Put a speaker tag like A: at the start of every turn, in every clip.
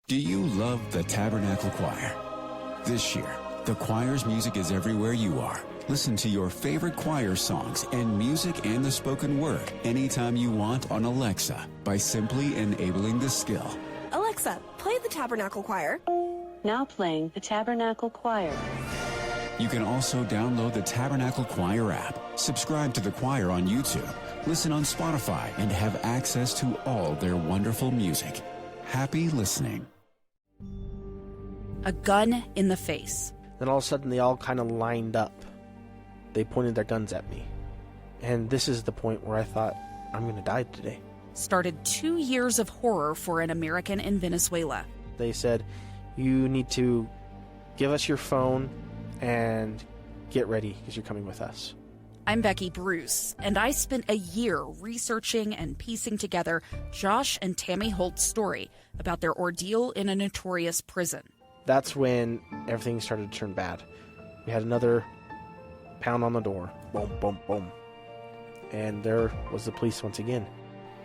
A: Do you love the Tabernacle Choir? This year, the choir's music is everywhere you are. Listen to your favorite choir songs and music and the spoken word anytime you want on Alexa by simply enabling the skill.
B: Alexa, play the Tabernacle Choir.
C: Now playing the Tabernacle Choir.
A: You can also download the Tabernacle Choir app, subscribe to the choir on YouTube, listen on Spotify, and have access to all their wonderful music. Happy listening.
D: A gun in the face.
E: Then all of a sudden they all kind of lined up. They pointed their guns at me. And this is the point where I thought, I'm going to die today.
D: Started 2 years of horror for an American in Venezuela.
E: They said, you need to give us your phone and get ready because you're coming with us.
D: I'm Becky Bruce, and I spent a year researching and piecing together Josh and Tammy Holt's story about their ordeal in a notorious prison.
E: That's when everything started to turn bad. We had another pound on the door. Boom, boom, boom. And there was the police once again.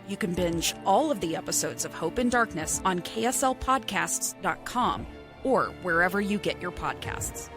D: You can binge all of the episodes of Hope and Darkness on kslpodcasts.com or wherever you get your podcasts.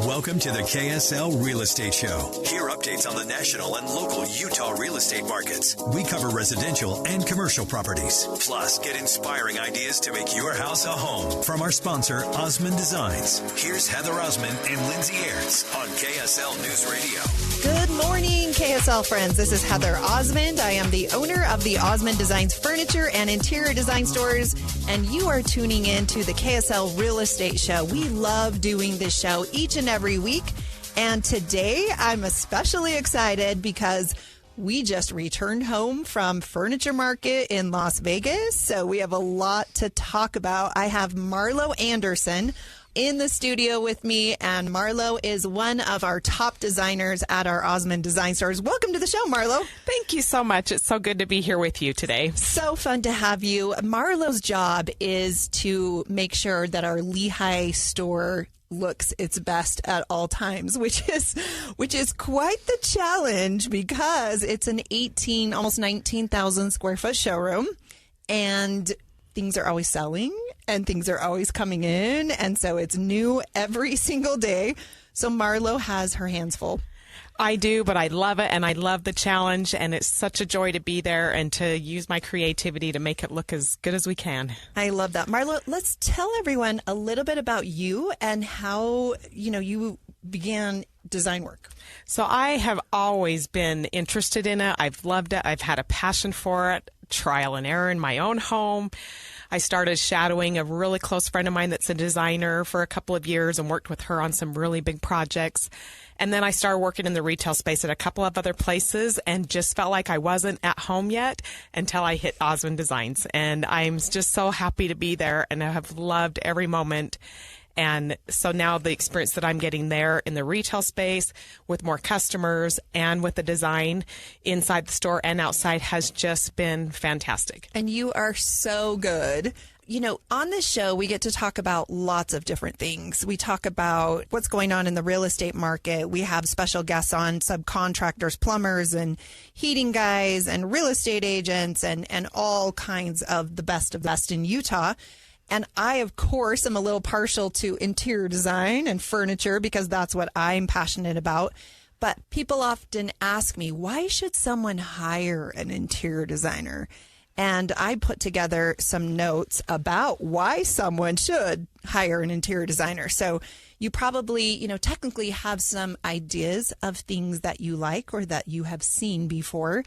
F: Welcome to the KSL Real Estate Show. Hear updates on the national and local Utah real estate markets. We cover residential and commercial properties. Plus, get inspiring ideas to make your house a home from our sponsor, Osmond Designs. Here's Heather Osmond and Lindsay Aerts on KSL News Radio.
G: Good morning, KSL friends. This is Heather Osmond. I am the owner of the Osmond Designs furniture and interior design stores, and you are tuning in to the KSL Real Estate Show. We love doing this show each and every week, and today I'm especially excited because we just returned home from Furniture Market in Las Vegas, so we have a lot to talk about. I have Marlo Anderson in the studio with me, and Marlo is one of our top designers at our Osmond Design stores. Welcome to the show, Marlo.
H: Thank you so much. It's so good to be here with you today.
G: So fun to have you. Marlo's job is to make sure that our Lehi store looks its best at all times, which is quite the challenge because it's an almost 19,000 square foot showroom, and things are always selling and things are always coming in, and so it's new every single day. So Marlo has her hands full.
H: I do, but I love it, and I love the challenge, and it's such a joy to be there and to use my creativity to make it look as good as we can.
G: I love that. Marlo, let's tell everyone a little bit about you and how, you began design work.
H: So I have always been interested in it. I've loved it. I've had a passion for it, trial and error in my own home. I started shadowing a really close friend of mine that's a designer for a couple of years and worked with her on some really big projects. And then I started working in the retail space at a couple of other places and just felt like I wasn't at home yet until I hit Osmond Designs. And I'm just so happy to be there, and I have loved every moment. And so now the experience that I'm getting there in the retail space with more customers and with the design inside the store and outside has just been fantastic.
G: And you are so good. On this show, we get to talk about lots of different things. We talk about what's going on in the real estate market. We have special guests on, subcontractors, plumbers, and heating guys, and real estate agents, and all kinds of the best in Utah. And I, of course, am a little partial to interior design and furniture because that's what I'm passionate about. But people often ask me, why should someone hire an interior designer? And I put together some notes about why someone should hire an interior designer. So you probably, technically have some ideas of things that you like or that you have seen before.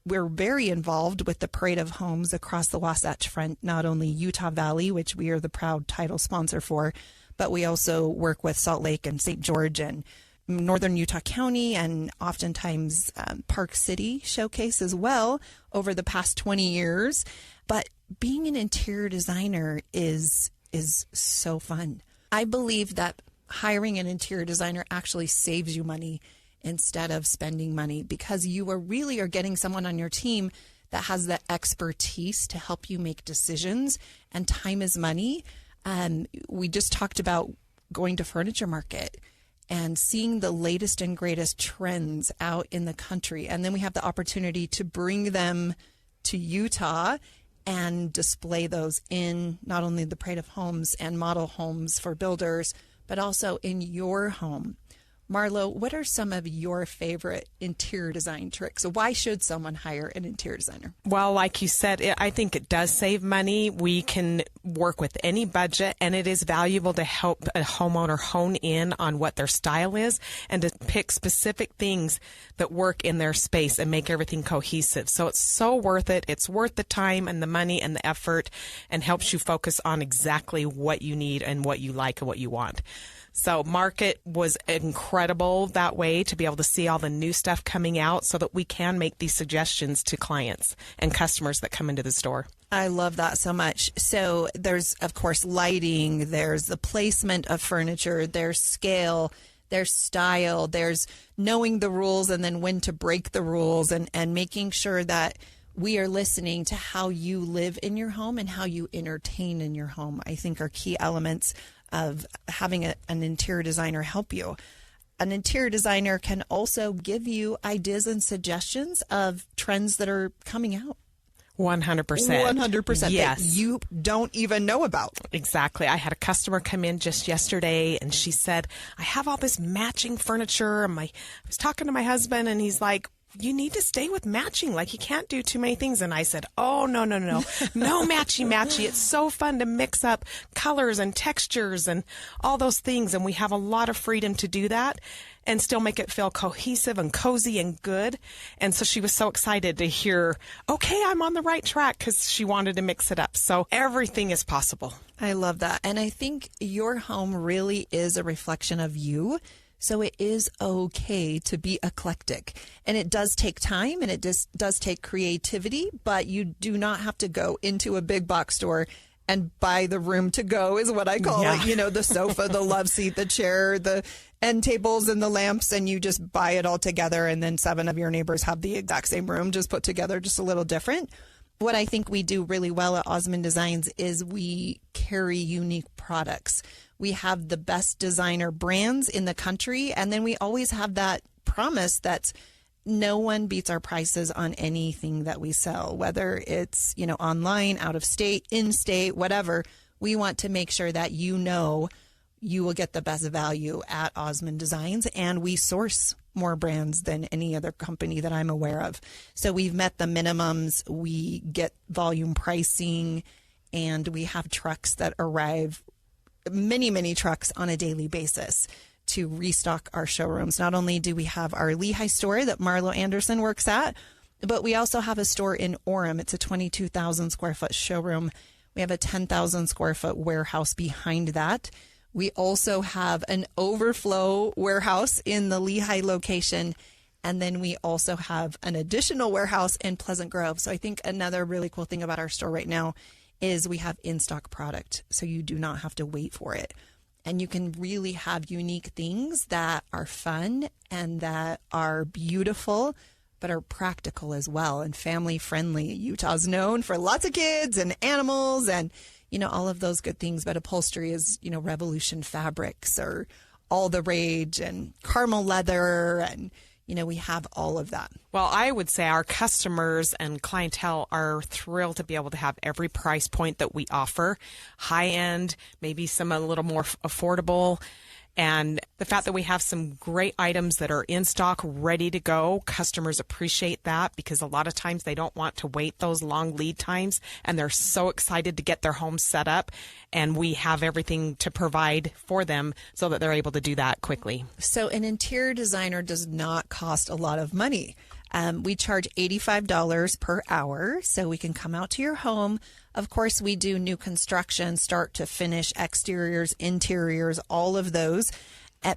G: We're very involved with the Parade of Homes across the Wasatch Front, not only Utah Valley, which we are the proud title sponsor for, but we also work with Salt Lake and St. George and Northern Utah County, and oftentimes Park City Showcase as well over the past 20 years. But being an interior designer is so fun. I believe that hiring an interior designer actually saves you money instead of spending money, because you are getting someone on your team that has the expertise to help you make decisions, and time is money. We just talked about going to Furniture Market, and seeing the latest and greatest trends out in the country. And then we have the opportunity to bring them to Utah and display those in not only the Parade of Homes and model homes for builders, but also in your home. Marlo, what are some of your favorite interior design tricks? Why should someone hire an interior designer?
H: Well, like you said, I think it does save money. We can work with any budget, and it is valuable to help a homeowner hone in on what their style is and to pick specific things that work in their space and make everything cohesive. So it's so worth it. It's worth the time and the money and the effort, and helps you focus on exactly what you need and what you like and what you want. So Market was incredible that way, to be able to see all the new stuff coming out so that we can make these suggestions to clients and customers that come into the store.
G: I love that so much. So there's, of course, lighting, there's the placement of furniture, there's scale, there's style, there's knowing the rules and then when to break the rules, and making sure that we are listening to how you live in your home and how you entertain in your home, I think are key elements of having an interior designer help you. An interior designer can also give you ideas and suggestions of trends that are coming out.
H: 100%.
G: 100%.
H: Yes.
G: That you don't even know about.
H: Exactly. I had a customer come in just yesterday, and she said, I have all this matching furniture. And I was talking to my husband, and he's like, you need to stay with matching. Like, you can't do too many things. And I said, oh, no. No matchy. It's so fun to mix up colors and textures and all those things. And we have a lot of freedom to do that and still make it feel cohesive and cozy and good. And so she was so excited to hear, okay, I'm on the right track, because she wanted to mix it up. So everything is possible.
G: I love that. And I think your home really is a reflection of you. So it is okay to be eclectic, and it does take time, and it does take creativity, but you do not have to go into a big box store and buy the room to go, is what I call it. You know, the sofa, the love seat, the chair, the end tables and the lamps, and you just buy it all together. And then 7 of your neighbors have the exact same room, just put together, just a little different. What I think we do really well at Osmond Designs is we carry unique products. We have the best designer brands in the country, and then we always have that promise that no one beats our prices on anything that we sell, whether it's, you know, online, out of state, in state, whatever. We want to make sure that you know you will get the best value at Osmond Designs, and we source more brands than any other company that I'm aware of. So we've met the minimums, we get volume pricing, and we have trucks that arrive, many trucks on a daily basis to restock our showrooms. Not only do we have our Lehi store that Marlo Anderson works at, but we also have a store in Orem. It's a 22,000 square foot showroom. We have a 10,000 square foot warehouse behind that. We also have an overflow warehouse in the Lehi location. And then we also have an additional warehouse in Pleasant Grove. So I think another really cool thing about our store right now is we have in-stock product, so you do not have to wait for it. And you can really have unique things that are fun and that are beautiful, but are practical as well and family friendly. Utah's known for lots of kids and animals and, you know, all of those good things, but upholstery is, you know, Revolution fabrics or all the rage, and caramel leather, and you know, we have all of that.
H: Well, I would say our customers and clientele are thrilled to be able to have every price point that we offer. High end, maybe some a little more affordable. And the fact that we have some great items that are in stock, ready to go, customers appreciate that, because a lot of times they don't want to wait those long lead times, and they're so excited to get their home set up, and we have everything to provide for them so that they're able to do that quickly.
G: So an interior designer does not cost a lot of money. We charge $85 per hour, so we can come out to your home. Of course, we do new construction, start to finish, exteriors, interiors, all of those.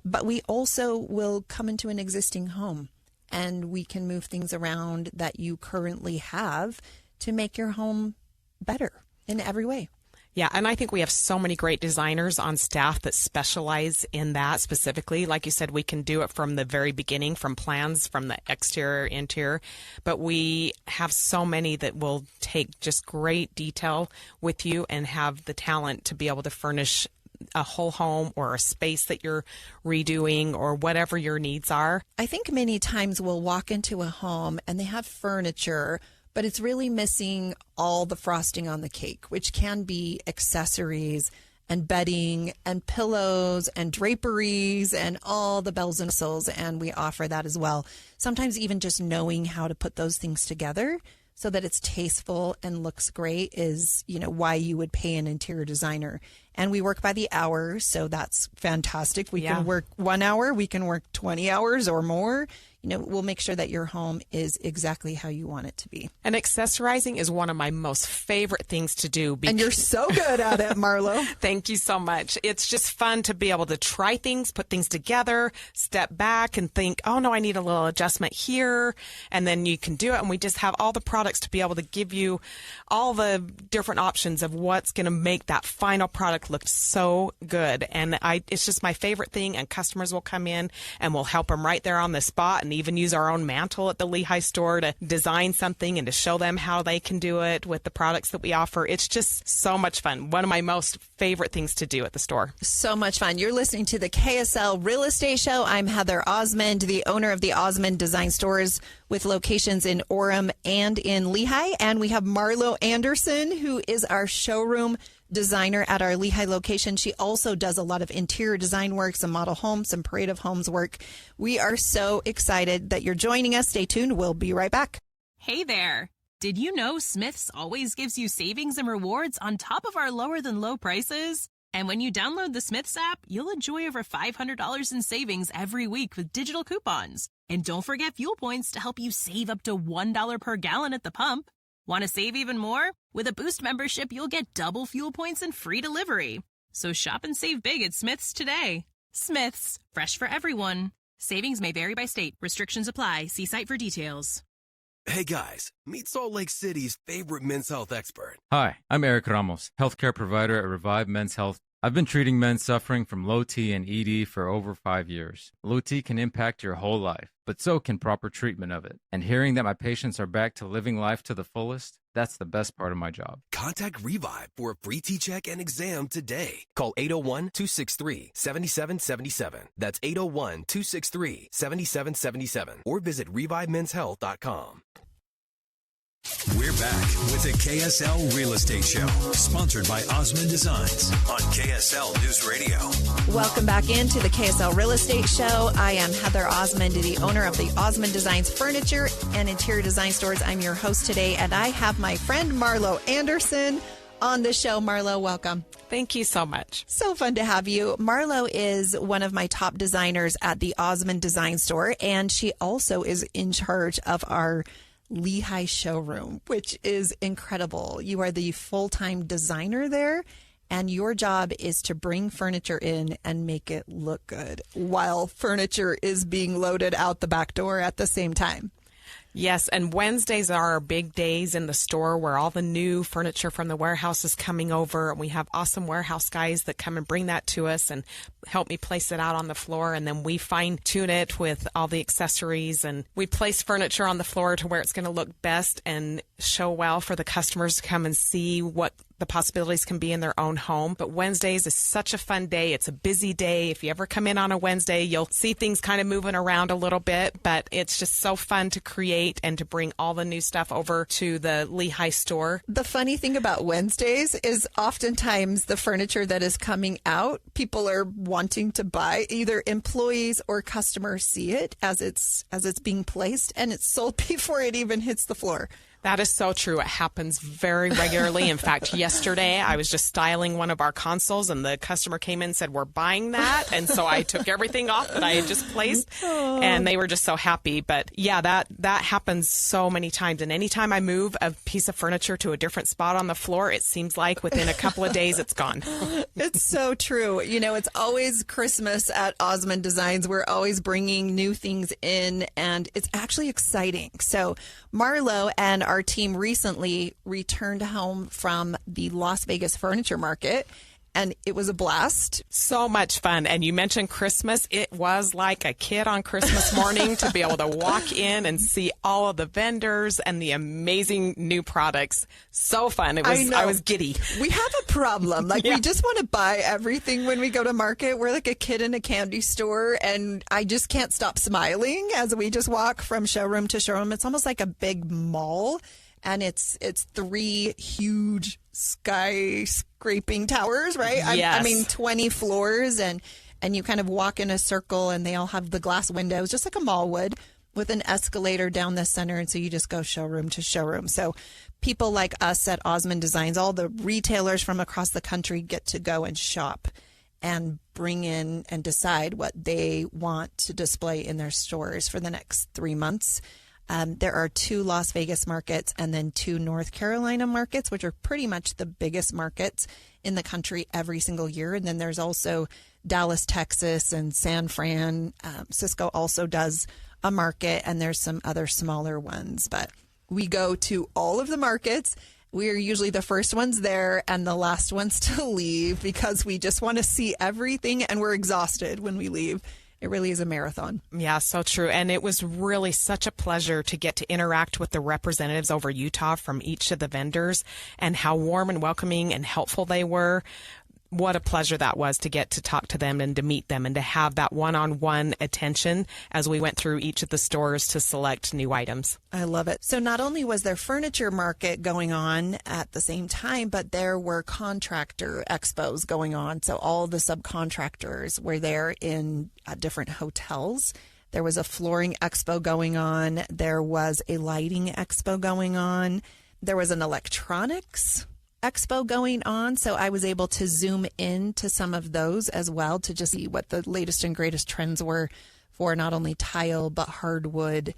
G: But we also will come into an existing home, and we can move things around that you currently have to make your home better in every way.
H: Yeah, and I think we have so many great designers on staff that specialize in that specifically. Like you said, we can do it from the very beginning, from plans, from the exterior, interior. But we have so many that will take just great detail with you and have the talent to be able to furnish a whole home or a space that you're redoing or whatever your needs are.
G: I think many times we'll walk into a home and they have furniture, but it's really missing all the frosting on the cake, which can be accessories and bedding and pillows and draperies and all the bells and whistles, and we offer that as well. Sometimes even just knowing how to put those things together so that it's tasteful and looks great is, why you would pay an interior designer. And we work by the hour, so that's fantastic. We can work 1 hour, we can work 20 hours or more. We'll make sure that your home is exactly how you want it to be.
H: And accessorizing is one of my most favorite things to do.
G: And you're so good at it, Marlo.
H: Thank you so much. It's just fun to be able to try things, put things together, step back and think, oh no, I need a little adjustment here. And then you can do it. And we just have all the products to be able to give you all the different options of what's going to make that final product look so good. And it's just my favorite thing. And customers will come in and we'll help them right there on the spot, and even use our own mantle at the Lehi store to design something and to show them how they can do it with the products that we offer. It's just so much fun. One of my most favorite things to do at the store.
G: So much fun. You're listening to the KSL Real Estate Show. I'm Heather Osmond, the owner of the Osmond Design stores with locations in Orem and in Lehi. And we have Marlo Anderson, who is our showroom designer at our Lehi location. She also does a lot of interior design work, some model homes, some parade of homes work. We are so excited that you're joining us. Stay tuned. We'll be right back.
I: Hey there. Did you know Smith's always gives you savings and rewards on top of our lower than low prices? And when you download the Smith's app, you'll enjoy over $500 in savings every week with digital coupons. And don't forget fuel points to help you save up to $1 per gallon at the pump. Want to save even more? With a Boost membership, you'll get double fuel points and free delivery. So shop and save big at Smith's today. Smith's, fresh for everyone. Savings may vary by state. Restrictions apply. See site for details.
J: Hey guys, meet Salt Lake City's favorite men's health expert.
K: Hi, I'm Eric Ramos, healthcare provider at Revive Men's Health. I've been treating men suffering from low T and ED for over 5 years. Low T can impact your whole life, but so can proper treatment of it. And hearing that my patients are back to living life to the fullest, that's the best part of my job.
J: Contact Revive for a free T-check and exam today. Call 801-263-7777. That's 801-263-7777. Or visit ReviveMen'sHealth.com.
F: We're back with the KSL Real Estate Show, sponsored by Osmond Designs on KSL News Radio.
G: Welcome back into the KSL Real Estate Show. I am Heather Osmond, the owner of the Osmond Designs Furniture and Interior Design Stores. I'm your host today, and I have my friend Marlo Anderson on the show. Marlo, welcome.
H: Thank you so much.
G: So fun to have you. Marlo is one of my top designers at the Osmond Design Store, and she also is in charge of our Lehi showroom, which is incredible. You are the full-time designer there, and your job is to bring furniture in and make it look good while furniture is being loaded out the back door at the same time.
H: Yes, and Wednesdays are our big days in the store where all the new furniture from the warehouse is coming over. And we have awesome warehouse guys that come and bring that to us and help me place it out on the floor. And then we fine-tune it with all the accessories. And we place furniture on the floor to where it's going to look best and show well for the customers to come and see what the possibilities can be in their own home. But Wednesdays is such a fun day. It's a busy day. If you ever come in on a Wednesday, you'll see things kind of moving around a little bit, but it's just so fun to create and to bring all the new stuff over to the Lehi store.
G: The funny thing about Wednesdays is oftentimes the furniture that is coming out, people are wanting to buy. Either employees or customers see it as it's being placed, and it's sold before it even hits the floor.
H: That is so true. It happens very regularly. In fact, yesterday I was just styling one of our consoles and the customer came in and said, we're buying that. And so I took everything off that I had just placed and they were just so happy. But yeah, that happens so many times. And anytime I move a piece of furniture to a different spot on the floor, it seems like within a couple of days it's gone.
G: It's so true. You know, it's always Christmas at Osmond Designs. We're always bringing new things in and it's actually exciting. So Marlo and our team recently returned home from the Las Vegas furniture market, and it was a blast.
H: So much fun. And you mentioned Christmas. It was like a kid on Christmas morning to be able to walk in and see all of the vendors and the amazing new products. So fun. I was giddy.
G: We have a problem. We just want to buy everything when we go to market. We're like a kid in a candy store, and I just can't stop smiling as we just walk from showroom to showroom. It's almost like a big mall, and it's 3 huge skyscraping towers, right?
H: Yes.
G: I mean, 20 floors, and you kind of walk in a circle, and they all have the glass windows, just like a mall would, with an escalator down the center. And so you just go showroom to showroom. So people like us at Osmond Designs, all the retailers from across the country get to go and shop and bring in and decide what they want to display in their stores for the next 3 months. There are 2 Las Vegas markets and then 2 North Carolina markets, which are pretty much the biggest markets in the country every single year. And then there's also Dallas, Texas, and San Fran. Cisco also does a market, and there's some other smaller ones. But we go to all of the markets. We are usually the first ones there and the last ones to leave because we just want to see everything, and we're exhausted when we leave. It really is a marathon.
H: Yeah, so true. And it was really such a pleasure to get to interact with the representatives over Utah from each of the vendors and how warm and welcoming and helpful they were. What a pleasure that was to get to talk to them and to meet them and to have that one-on-one attention as we went through each of the stores to select new items.
G: I love it. So not only was there furniture market going on at the same time, but there were contractor expos going on. So all the subcontractors were there in different hotels. There was a flooring expo going on. There was a lighting expo going on. There was an electronics expo going on, so I was able to zoom in to some of those as well to just see what the latest and greatest trends were for not only tile but hardwood.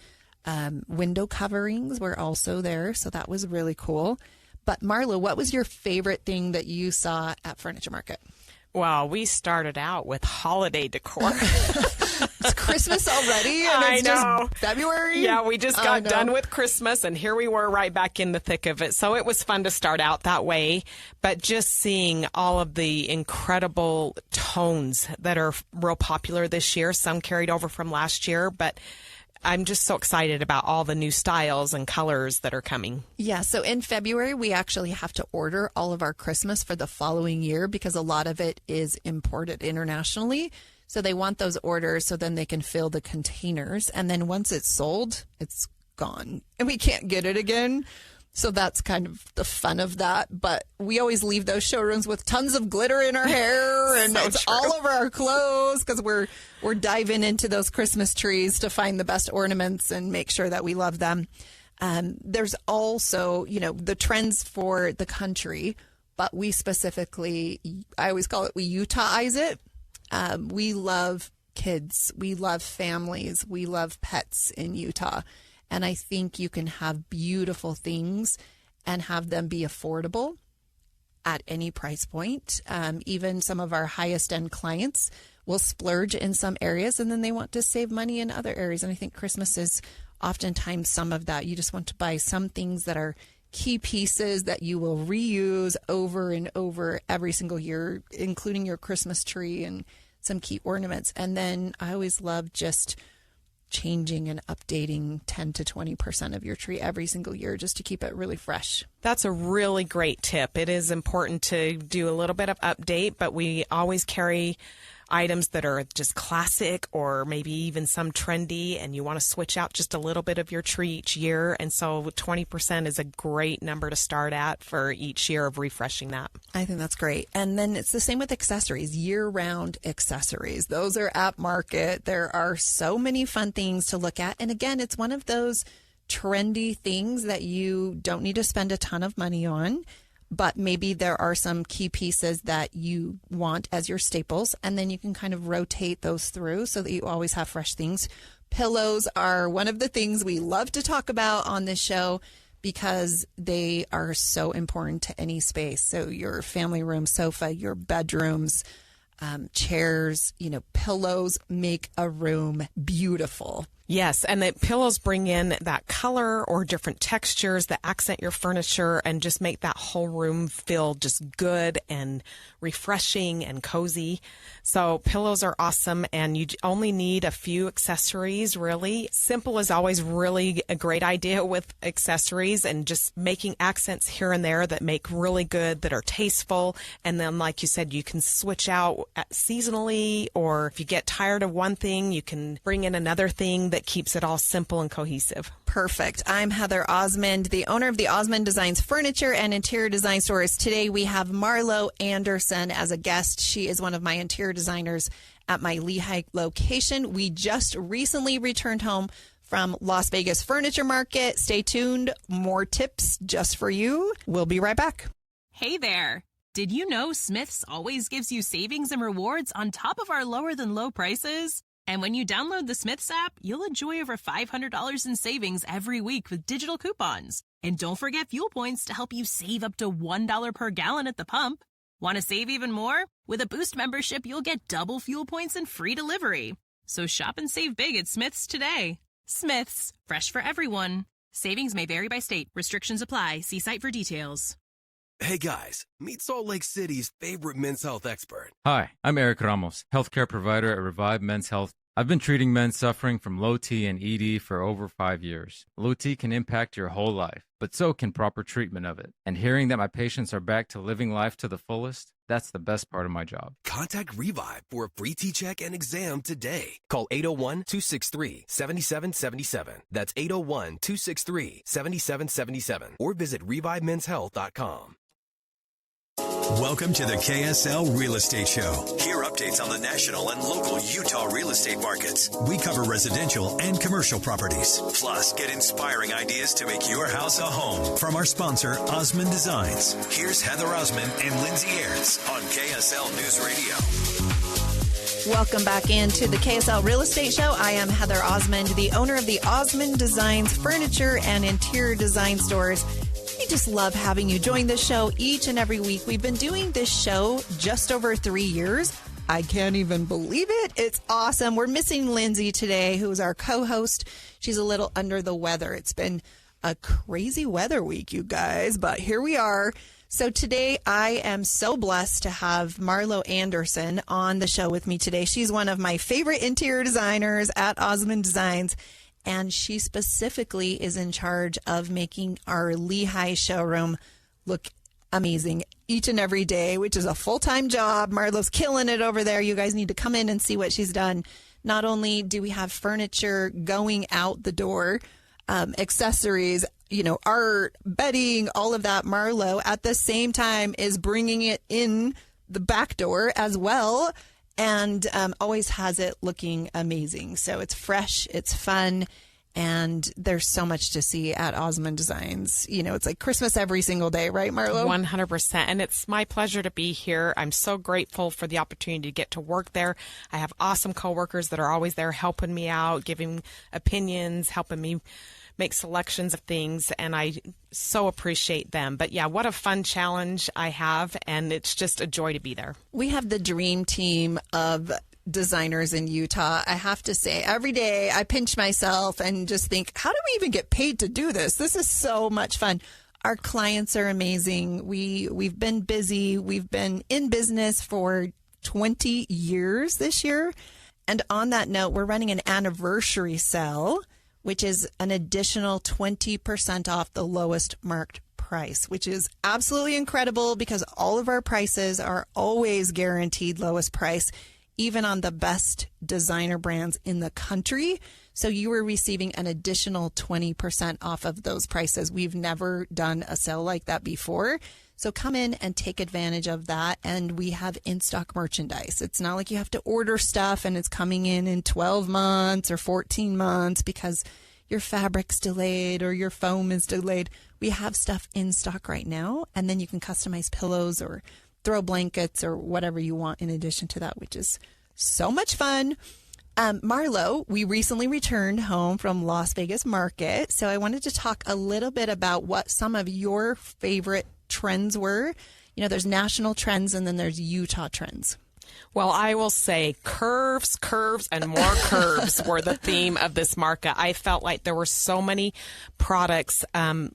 G: Window coverings were also there, so that was really cool. But Marlo, what was your favorite thing that you saw at Furniture Market?
H: Well, we started out with holiday decor.
G: It's Christmas already, and it's just February.
H: Yeah, we just got done with Christmas, and here we were right back in the thick of it. So it was fun to start out that way. But just seeing all of the incredible tones that are real popular this year, some carried over from last year, but I'm just so excited about all the new styles and colors that are coming.
G: Yeah, so in February, we actually have to order all of our Christmas for the following year because a lot of it is imported internationally. So they want those orders so then they can fill the containers. And then once it's sold, it's gone and we can't get it again. So that's kind of the fun of that. But we always leave those showrooms with tons of glitter in our hair and
H: So
G: it's
H: true.
G: all over our clothes because we're diving into those Christmas trees to find the best ornaments and make sure that we love them. There's also, the trends for the country, but we specifically, I always call it, we Utah-ize it. We love kids. We love families. We love pets in Utah. And I think you can have beautiful things and have them be affordable at any price point. Even some of our highest end clients will splurge in some areas and then they want to save money in other areas. And I think Christmas is oftentimes some of that. You just want to buy some things that are key pieces that you will reuse over and over every single year, including your Christmas tree and some key ornaments. And then I always love just changing and updating 10 to 20% of your tree every single year just to keep it really fresh.
H: That's a really great tip. It is important to do a little bit of update, but we always carry items that are just classic or maybe even some trendy, and you want to switch out just a little bit of your tree each year. And so 20% is a great number to start at for each year of refreshing that.
G: I think that's great. And then it's the same with accessories, year-round accessories. Those are at market. There are so many fun things to look at. And again, it's one of those trendy things that you don't need to spend a ton of money on, but maybe there are some key pieces that you want as your staples, and then you can kind of rotate those through so that you always have fresh things. Pillows are one of the things we love to talk about on this show because they are so important to any space. So your family room sofa, your bedrooms, chairs, pillows make a room beautiful.
H: Yes, and the pillows bring in that color or different textures that accent your furniture and just make that whole room feel just good and refreshing and cozy. So pillows are awesome, and you only need a few accessories, really. Simple is always really a great idea with accessories, and just making accents here and there that make really good, that are tasteful. And then, like you said, you can switch out seasonally, or if you get tired of one thing, you can bring in another thing that keeps it all simple and cohesive.
G: Perfect. I'm Heather Osmond, the owner of the Osmond Designs Furniture and Interior Design Stores. Today we have Marlo Anderson as a guest. She is one of my interior designers at my Lehi location. We just recently returned home from Las Vegas Furniture Market. Stay tuned. More tips just for you. We'll be right back.
I: Hey there. Did you know Smith's always gives you savings and rewards on top of our lower than low prices? And when you download the Smith's app, you'll enjoy over $500 in savings every week with digital coupons. And don't forget fuel points to help you save up to $1 per gallon at the pump. Want to save even more? With a Boost membership, you'll get double fuel points and free delivery. So shop and save big at Smith's today. Smith's, fresh for everyone. Savings may vary by state. Restrictions apply. See site for details.
J: Hey guys, meet Salt Lake City's favorite men's health expert.
K: Hi, I'm Eric Ramos, healthcare provider at Revive Men's Health. I've been treating men suffering from low T and ED for over 5 years. Low T can impact your whole life, but so can proper treatment of it. And hearing that my patients are back to living life to the fullest, that's the best part of my job.
J: Contact Revive for a free T-check and exam today. Call 801-263-7777. That's 801-263-7777. Or visit ReviveMen'sHealth.com.
F: Welcome to the KSL Real Estate Show. Hear updates on the national and local Utah real estate markets. We cover residential and commercial properties. Plus, get inspiring ideas to make your house a home from our sponsor, Osmond Designs. Here's Heather Osmond and Lindsay Ayers on KSL News Radio.
G: Welcome back into the KSL Real Estate Show. I am Heather Osmond, the owner of the Osmond Designs Furniture and Interior Design Stores. We just love having you join the show each and every week. We've been doing this show just over 3 years. I can't even believe it. It's awesome. We're missing Lindsay today, who is our co-host. She's a little under the weather. It's been a crazy weather week, you guys, but here we are. So today I am so blessed to have Marlo Anderson on the show with me today. She's one of my favorite interior designers at Osmond Designs. And she specifically is in charge of making our Lehi showroom look amazing each and every day, which is a full-time job. Marlo's killing it over there. You guys need to come in and see what she's done. Not only do we have furniture going out the door, accessories, art, bedding, all of that, Marlo at the same time is bringing it in the back door as well. And always has it looking amazing. So it's fresh, it's fun, and there's so much to see at Osmond Designs. It's like Christmas every single day, right, Marlo?
H: 100%. And it's my pleasure to be here. I'm so grateful for the opportunity to get to work there. I have awesome coworkers that are always there helping me out, giving opinions, helping me make selections of things, and I so appreciate them. But yeah, what a fun challenge I have, and it's just a joy to be there.
G: We have the dream team of designers in Utah. I have to say, every day I pinch myself and just think, how do we even get paid to do this? This is so much fun. Our clients are amazing. We've been busy. We've been in business for 20 years this year. And on that note, we're running an anniversary sale, which is an additional 20% off the lowest marked price, which is absolutely incredible because all of our prices are always guaranteed lowest price, even on the best designer brands in the country. So you are receiving an additional 20% off of those prices. We've never done a sale like that before. So come in and take advantage of that. And we have in-stock merchandise. It's not like you have to order stuff and it's coming in 12 months or 14 months because your fabric's delayed or your foam is delayed. We have stuff in stock right now. And then you can customize pillows or throw blankets or whatever you want in addition to that, which is so much fun. Marlo, we recently returned home from Las Vegas Market. So I wanted to talk a little bit about what some of your favorite trends were. There's national trends and then there's Utah trends.
H: Well, I will say curves, curves, and more curves were the theme of this market. I felt like there were so many products,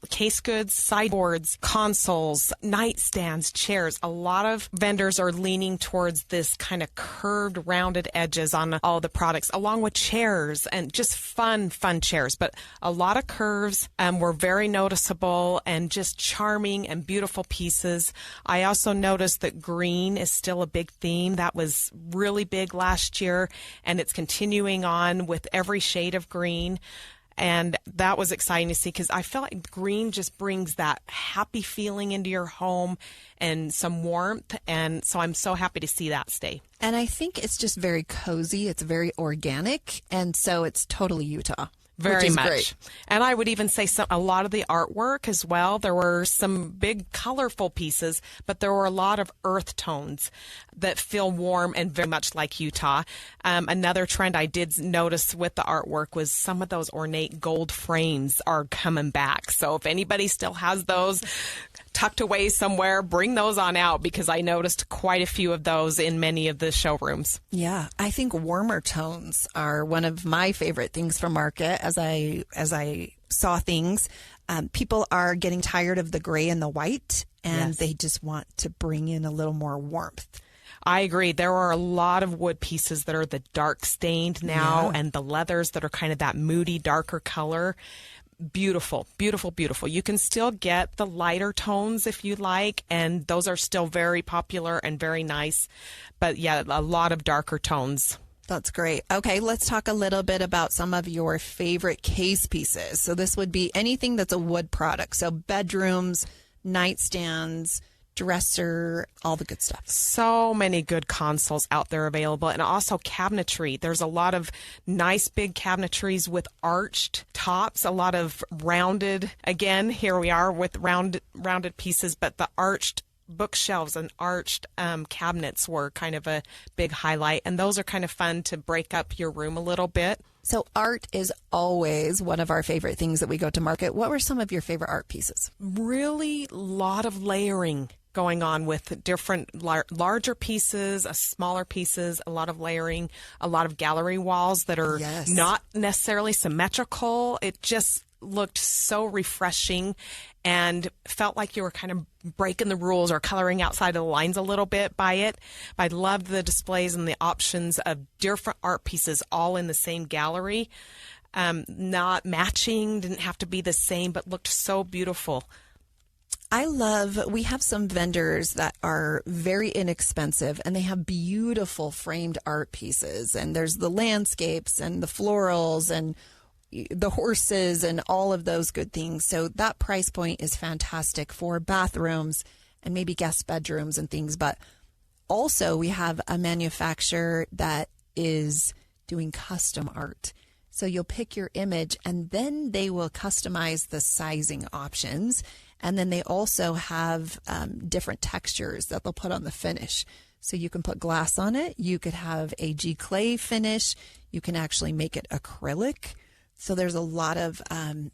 H: case goods, sideboards, consoles, nightstands, chairs. A lot of vendors are leaning towards this kind of curved, rounded edges on all the products, along with chairs and just fun chairs. But a lot of curves were very noticeable and just charming and beautiful pieces. I also noticed that green is still a big theme. That was really big last year, and it's continuing on with every shade of green. And that was exciting to see because I feel like green just brings that happy feeling into your home and some warmth. And so I'm so happy to see that stay.
G: And I think it's just very cozy. It's very organic. And so it's totally Utah.
H: Very much.
G: Great.
H: And I would even say a lot of the artwork as well. There were some big colorful pieces, but there were a lot of earth tones that feel warm and very much like Utah. Another trend I did notice with the artwork was some of those ornate gold frames are coming back. So if anybody still has those tucked away somewhere, bring those on out because I noticed quite a few of those in many of the showrooms.
G: Yeah, I think warmer tones are one of my favorite things from market. As I saw things, people are getting tired of the gray and the white, and they just want to bring in a little more warmth.
H: I agree. There are a lot of wood pieces that are the dark stained now, and the leathers that are kind of that moody, darker color. Beautiful, beautiful, beautiful. You can still get the lighter tones if you like, and those are still very popular and very nice. But yeah, a lot of darker tones.
G: That's great. Okay, let's talk a little bit about some of your favorite case pieces. So this would be anything that's a wood product. So bedrooms, nightstands, dresser, all the good stuff.
H: So many good consoles out there available, and also cabinetry. There's a lot of nice big cabinetries with arched tops, a lot of rounded, again, here we are with rounded pieces, but the arched bookshelves and arched cabinets were kind of a big highlight, and those are kind of fun to break up your room a little bit.
G: So art is always one of our favorite things that we go to market. What were some of your favorite art pieces?
H: Really a lot of layering going on with different larger pieces, smaller pieces, a lot of layering, a lot of gallery walls that are not necessarily symmetrical. It just looked so refreshing and felt like you were kind of breaking the rules or coloring outside of the lines a little bit by it. I loved the displays and the options of different art pieces all in the same gallery. Not matching, didn't have to be the same, but looked so beautiful.
G: We have some vendors that are very inexpensive and they have beautiful framed art pieces. And there's the landscapes and the florals and the horses and all of those good things. So that price point is fantastic for bathrooms and maybe guest bedrooms and things. But also we have a manufacturer that is doing custom art. So you'll pick your image and then they will customize the sizing options. And then they also have different textures that they'll put on the finish. So you can put glass on it. You could have a G-clay finish. You can actually make it acrylic. So there's a lot of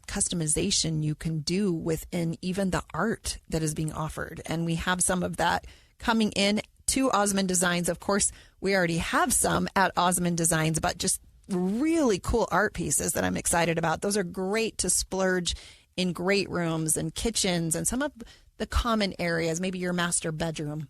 G: customization you can do within even the art that is being offered. And we have some of that coming in to Osmond Designs. Of course, we already have some at Osmond Designs, but just really cool art pieces that I'm excited about. Those are great to splurge in great rooms and kitchens and some of the common areas, maybe your master bedroom.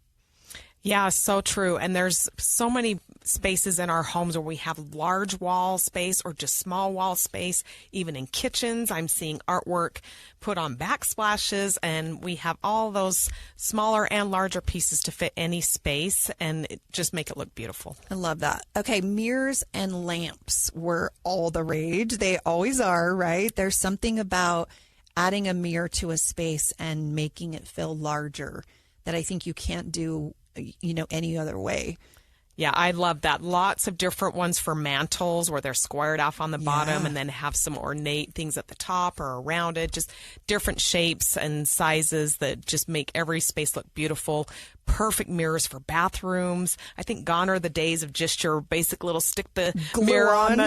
H: Yeah, so true. And there's so many spaces in our homes where we have large wall space or just small wall space. Even in kitchens, I'm seeing artwork put on backsplashes, and we have all those smaller and larger pieces to fit any space and just make it look beautiful.
G: I love that. Okay, mirrors and lamps were all the rage. They always are, right? There's something about adding a mirror to a space and making it feel larger that I think you can't do any other way.
H: Yeah, I love that. Lots of different ones for mantles where they're squared off on the bottom and then have some ornate things at the top or around it. Just different shapes and sizes that just make every space look beautiful. perfect mirrors for bathrooms. I think gone are the days of just your basic little stick the
G: Glue
H: mirror
G: on.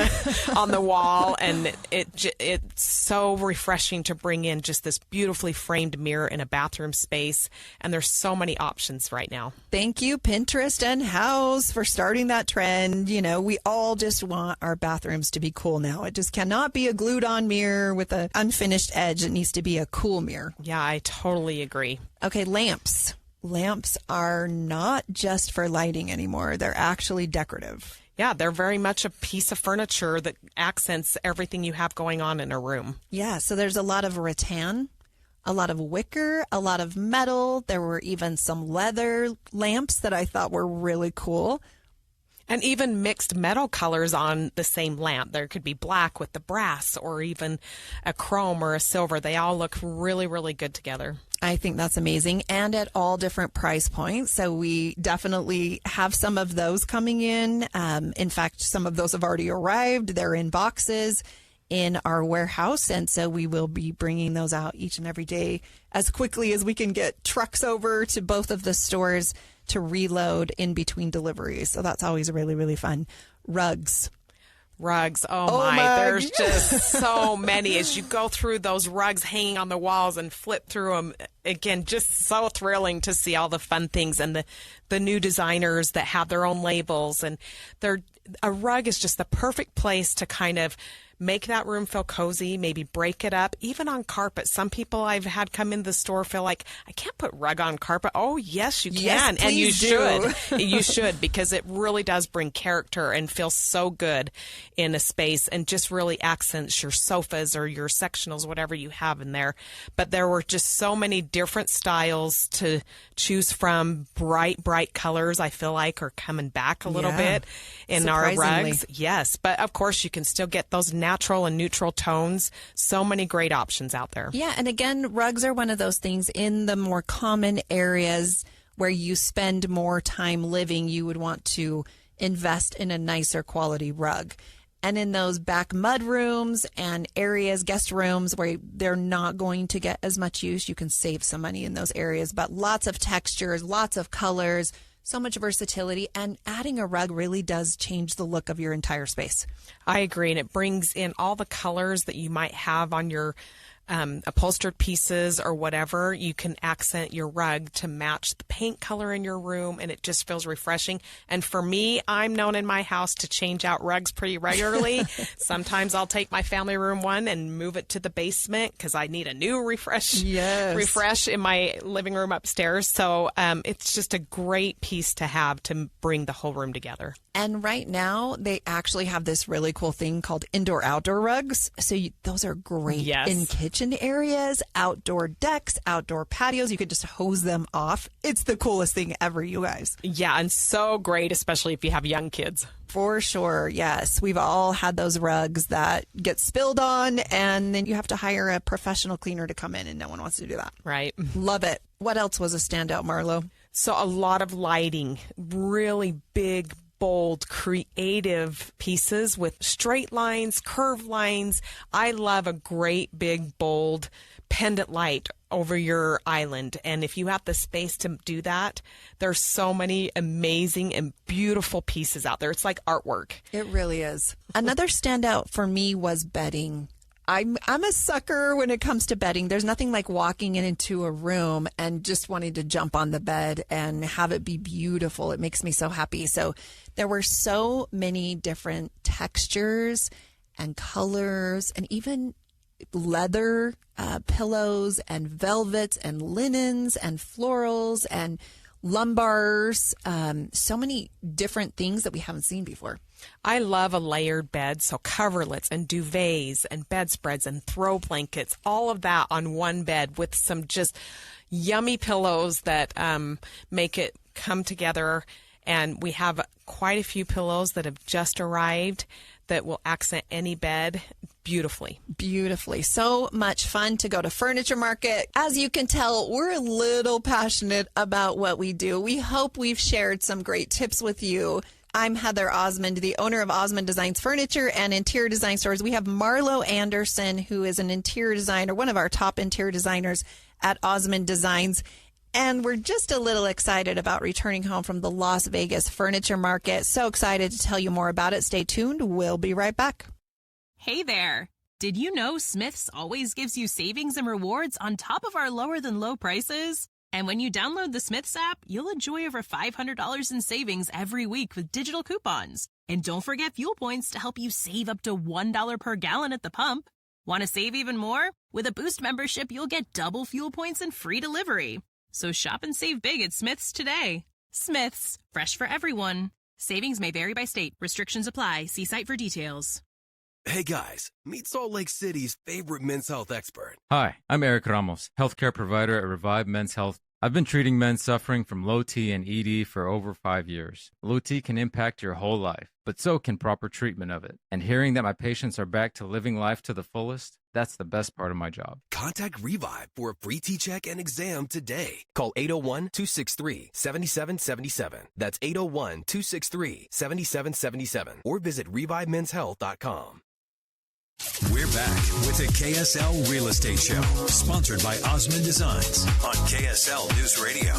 H: on the wall, and it's so refreshing to bring in just this beautifully framed mirror in a bathroom space. And there's so many options right now.
G: Thank you, Pinterest and House, for starting that trend. You know, we all just want our bathrooms to be cool now. It just cannot be a glued on mirror with an unfinished edge. It needs to be a cool mirror.
H: Yeah, I totally agree.
G: Okay, lamps. Lamps are not just for lighting anymore. They're actually decorative.
H: Yeah, they're very much a piece of furniture that accents everything you have going on in a room.
G: Yeah, so there's a lot of rattan, a lot of wicker, a lot of metal. There were even some leather lamps that I thought were really cool.
H: And even mixed metal colors on the same lamp. There could be black with the brass or even a chrome or a silver. They all look really, really good together.
G: I think that's amazing, and at all different price points. So we definitely have some of those coming in. In fact, some of those have already arrived. They're in boxes in our warehouse, and so we will be bringing those out each and every day as quickly as we can get trucks over to both of the stores to reload in between deliveries. So that's always really, really fun. Rugs.
H: Oh my. There's just so many as you go through those rugs hanging on the walls and flip through them. Again, just so thrilling to see all the fun things and the new designers that have their own labels. And a rug is just the perfect place to kind of make that room feel cozy, maybe break it up, even on carpet. Some people I've had come in the store feel like, I can't put rug on carpet. Oh, yes, you can.
G: Yes,
H: and you
G: please do.
H: should. You should, because it really does bring character and feels so good in a space and just really accents your sofas or your sectionals, whatever you have in there. But there were just so many different styles to choose from. Bright colors, I feel like, are coming back a little bit in our rugs. Yes, but of course you can still get those natural and neutral tones. So many great options out there.
G: Yeah, and again, rugs are one of those things in the more common areas where you spend more time living. You would want to invest in a nicer quality rug. And in those back mud rooms and areas, guest rooms where they're not going to get as much use, you can save some money in those areas. But lots of textures, lots of colors, so much versatility, and adding a rug really does change the look of your entire space.
H: I agree, and it brings in all the colors that you might have on your upholstered pieces or whatever. You can accent your rug to match the paint color in your room, and it just feels refreshing. And for me, I'm known in my house to change out rugs pretty regularly. Sometimes I'll take my family room one and move it to the basement because I need a new refresh in my living room upstairs. So it's just a great piece to have to bring the whole room together.
G: And right now, they actually have this really cool thing called indoor-outdoor rugs. So those are great in kitchen areas, outdoor decks, outdoor patios. You could just hose them off. It's the coolest thing ever, you guys.
H: Yeah, and so great, especially if you have young kids.
G: For sure, yes. We've all had those rugs that get spilled on, and then you have to hire a professional cleaner to come in, and no one wants to do that.
H: Right.
G: Love it. What else was a standout, Marlo?
H: So a lot of lighting, really big, bold, creative pieces with straight lines, curved lines. I love a great, big, bold pendant light over your island. And if you have the space to do that, there's so many amazing and beautiful pieces out there. It's like artwork.
G: It really is. Another standout for me was bedding. I'm a sucker when it comes to bedding. There's nothing like walking into a room and just wanting to jump on the bed and have it be beautiful. It makes me so happy. So there were so many different textures and colors and even leather pillows and velvets and linens and florals and lumbars. So many different things that we haven't seen before.
H: I love a layered bed, so coverlets and duvets and bedspreads and throw blankets, all of that on one bed with some just yummy pillows that make it come together. And we have quite a few pillows that have just arrived that will accent any bed beautifully.
G: Beautifully. So much fun to go to Furniture Market. As you can tell, we're a little passionate about what we do. We hope we've shared some great tips with you. I'm Heather Osmond, the owner of Osmond Designs Furniture and Interior Design Stores. We have Marlo Anderson, who is an interior designer, one of our top interior designers at Osmond Designs. And we're just a little excited about returning home from the Las Vegas Furniture Market. So excited to tell you more about it. Stay tuned. We'll be right back.
I: Hey there. Did you know Smith's always gives you savings and rewards on top of our lower than low prices? And when you download the Smith's app, you'll enjoy over $500 in savings every week with digital coupons. And don't forget fuel points to help you save up to $1 per gallon at the pump. Want to save even more? With a Boost membership, you'll get double fuel points and free delivery. So shop and save big at Smith's today. Smith's, fresh for everyone. Savings may vary by state. Restrictions apply. See site for details.
J: Hey guys, meet Salt Lake City's favorite men's health expert.
K: Hi, I'm Eric Ramos, healthcare provider at Revive Men's Health. I've been treating men suffering from low T and ED for over 5 years. Low T can impact your whole life, but so can proper treatment of it. And hearing that my patients are back to living life to the fullest, that's the best part of my job.
J: Contact Revive for a free T-check and exam today. Call 801-263-7777. That's 801-263-7777. Or visit ReviveMen'sHealth.com.
F: We're back with the KSL Real Estate Show, sponsored by Osmond Designs on KSL News Radio.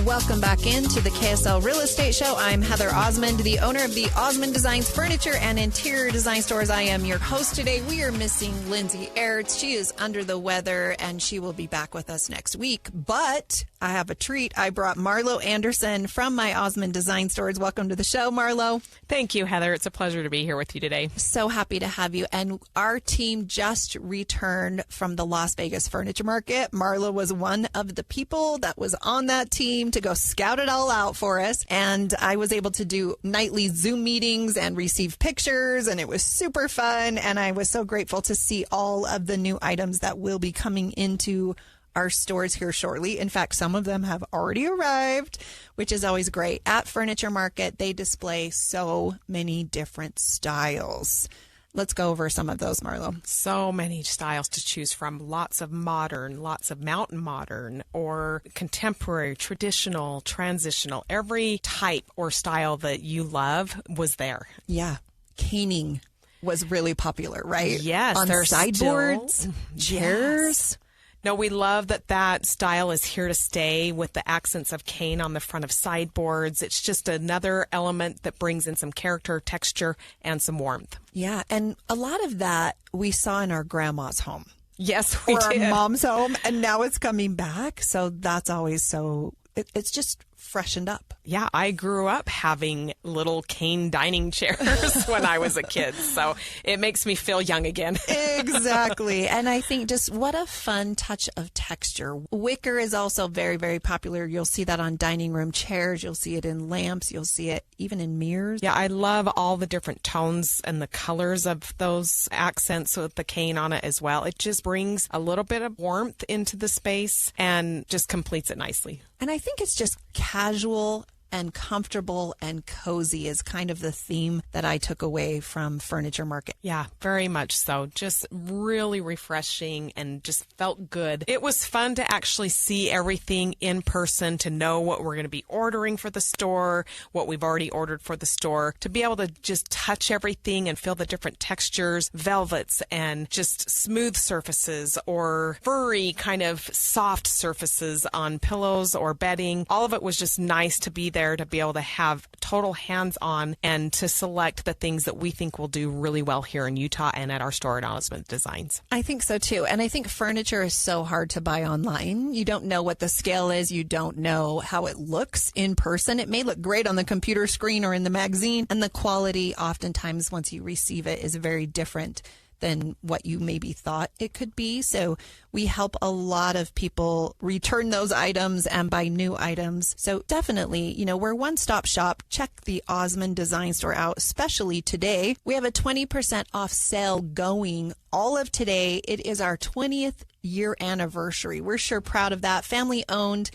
G: Welcome back into the KSL Real Estate Show. I'm Heather Osmond, the owner of the Osmond Designs Furniture and Interior Design Stores. I am your host today. We are missing Lindsay Aerts. She is under the weather, and she will be back with us next week. But I have a treat. I brought Marlo Anderson from my Osmond Design Stores. Welcome to the show, Marlo.
H: Thank you, Heather. It's a pleasure to be here with you today.
G: So happy to have you. And our team just returned from the Las Vegas Furniture Market. Marlo was one of the people that was on that team to go scout it all out for us. And I was able to do nightly Zoom meetings and receive pictures, and it was super fun. And I was so grateful to see all of the new items that will be coming into our stores here shortly. In fact, some of them have already arrived, which is always great. At Furniture Market, they display so many different styles. Let's go over some of those, Marlo.
H: So many styles to choose from. Lots of modern, lots of mountain modern, or contemporary, traditional, transitional. Every type or style that you love was there.
G: Yeah. Caning was really popular, right?
H: Yes.
G: On
H: there's
G: sideboards, chairs.
H: Yes. No, we love that style is here to stay with the accents of cane on the front of sideboards. It's just another element that brings in some character, texture, and some warmth.
G: Yeah, and a lot of that we saw in our grandma's home.
H: Yes, we
G: or
H: did.
G: Our mom's home, and now it's coming back. So that's always so, it's just freshened up.
H: Yeah, I grew up having little cane dining chairs when I was a kid, so it makes me feel young again.
G: Exactly. And I think just what a fun touch of texture. Wicker is also very, very popular. You'll see that on dining room chairs. You'll see it in lamps. You'll see it even in mirrors.
H: Yeah, I love all the different tones and the colors of those accents with the cane on it as well. It just brings a little bit of warmth into the space and just completes it nicely.
G: And I think it's just casual and comfortable and cozy is kind of the theme that I took away from Furniture Market.
H: Yeah, very much so. Just really refreshing and just felt good. It was fun to actually see everything in person, to know what we're going to be ordering for the store, what we've already ordered for the store, to be able to just touch everything and feel the different textures, velvets and just smooth surfaces or furry kind of soft surfaces on pillows or bedding. All of it was just nice to be there, to be able to have total hands-on and to select the things that we think will do really well here in Utah and at our store at Osmond Designs.
G: I think so too. And I think furniture is so hard to buy online. You don't know what the scale is. You don't know how it looks in person. It may look great on the computer screen or in the magazine, and the quality oftentimes once you receive it is very different than what you maybe thought it could be. So we help a lot of people return those items and buy new items. So definitely, we're one-stop shop. Check the Osmond Design Store out, especially today. We have a 20% off sale going all of today. It is our 20th year anniversary. We're sure proud of that. Family owned,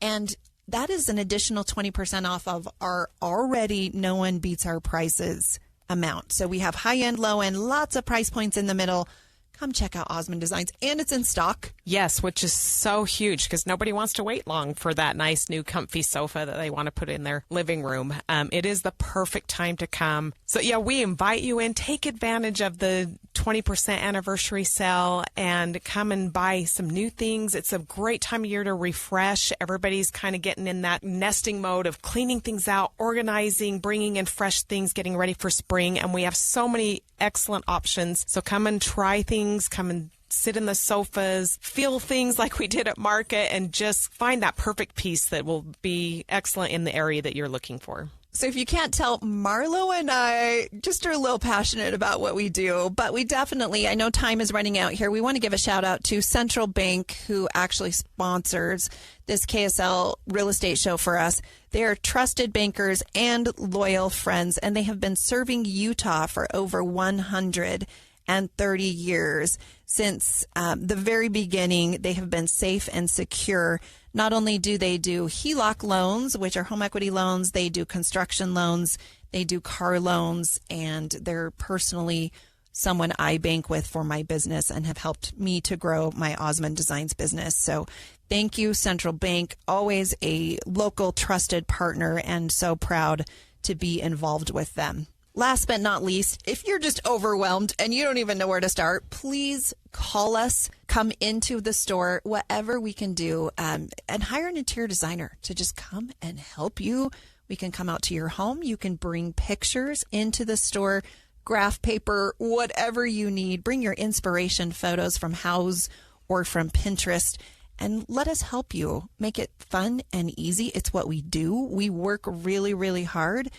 G: and that is an additional 20% off of our already no one beats our prices amount. So we have high end, low end, lots of price points in the middle. Come check out Osmond Designs, and it's in stock.
H: Yes, which is so huge because nobody wants to wait long for that nice new comfy sofa that they want to put in their living room. It is the perfect time to come. So yeah, we invite you in. Take advantage of the 20% anniversary sale and come and buy some new things. It's a great time of year to refresh. Everybody's kind of getting in that nesting mode of cleaning things out, organizing, bringing in fresh things, getting ready for spring. And we have so many excellent options. So come and try things, come and sit in the sofas, feel things like we did at market, and just find that perfect piece that will be excellent in the area that you're looking for.
G: So if you can't tell, Marlo and I just are a little passionate about what we do, but we definitely, I know time is running out here. We want to give a shout out to Central Bank, who actually sponsors this KSL real estate show for us. They are trusted bankers and loyal friends, and they have been serving Utah for over 130 years. Since the very beginning, they have been safe and secure. Not only do they do HELOC loans, which are home equity loans, they do construction loans, they do car loans, and they're personally someone I bank with for my business and have helped me to grow my Osmond Designs business. So thank you, Central Bank. Always a local trusted partner, and so proud to be involved with them. Last but not least, if you're just overwhelmed and you don't even know where to start, please call us, come into the store, whatever we can do, and hire an interior designer to just come and help you. We can come out to your home. You can bring pictures into the store, graph paper, whatever you need. Bring your inspiration photos from Houzz or from Pinterest, and let us help you make it fun and easy. It's what we do. We work really, really hard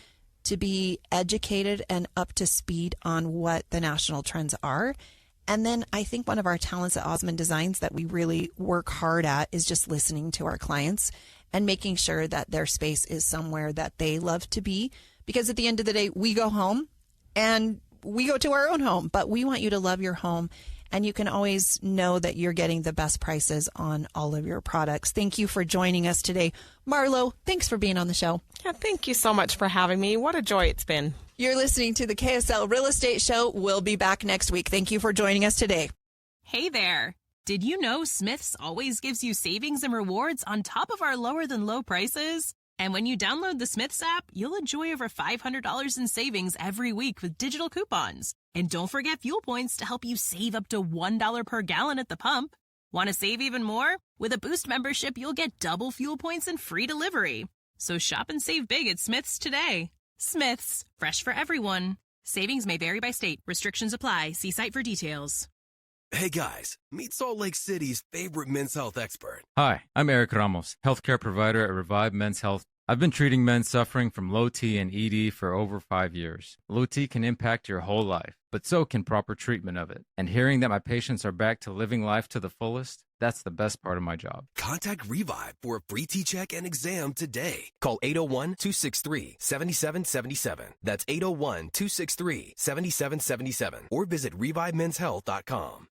G: to be educated and up to speed on what the national trends are. And then I think one of our talents at Osmond Designs that we really work hard at is just listening to our clients and making sure that their space is somewhere that they love to be. Because at the end of the day, we go home and we go to our own home, but we want you to love your home. And you can always know that you're getting the best prices on all of your products. Thank you for joining us today. Marlo, thanks for being on the show.
H: Yeah, thank you so much for having me. What a joy it's been.
G: You're listening to the KSL Real Estate Show. We'll be back next week. Thank you for joining us today.
I: Hey there. Did you know Smith's always gives you savings and rewards on top of our lower than low prices? And when you download the Smith's app, you'll enjoy over $500 in savings every week with digital coupons. And don't forget fuel points to help you save up to $1 per gallon at the pump. Want to save even more? With a Boost membership, you'll get double fuel points and free delivery. So shop and save big at Smith's today. Smith's, fresh for everyone. Savings may vary by state. Restrictions apply. See site for details.
J: Hey guys, meet Salt Lake City's favorite men's health expert.
K: Hi, I'm Eric Ramos, healthcare provider at Revive Men's Health. I've been treating men suffering from low T and ED for over 5 years. Low T can impact your whole life, but so can proper treatment of it. And hearing that my patients are back to living life to the fullest, that's the best part of my job.
J: Contact Revive for a free T-check and exam today. Call 801-263-7777. That's 801-263-7777. Or visit ReviveMen'sHealth.com.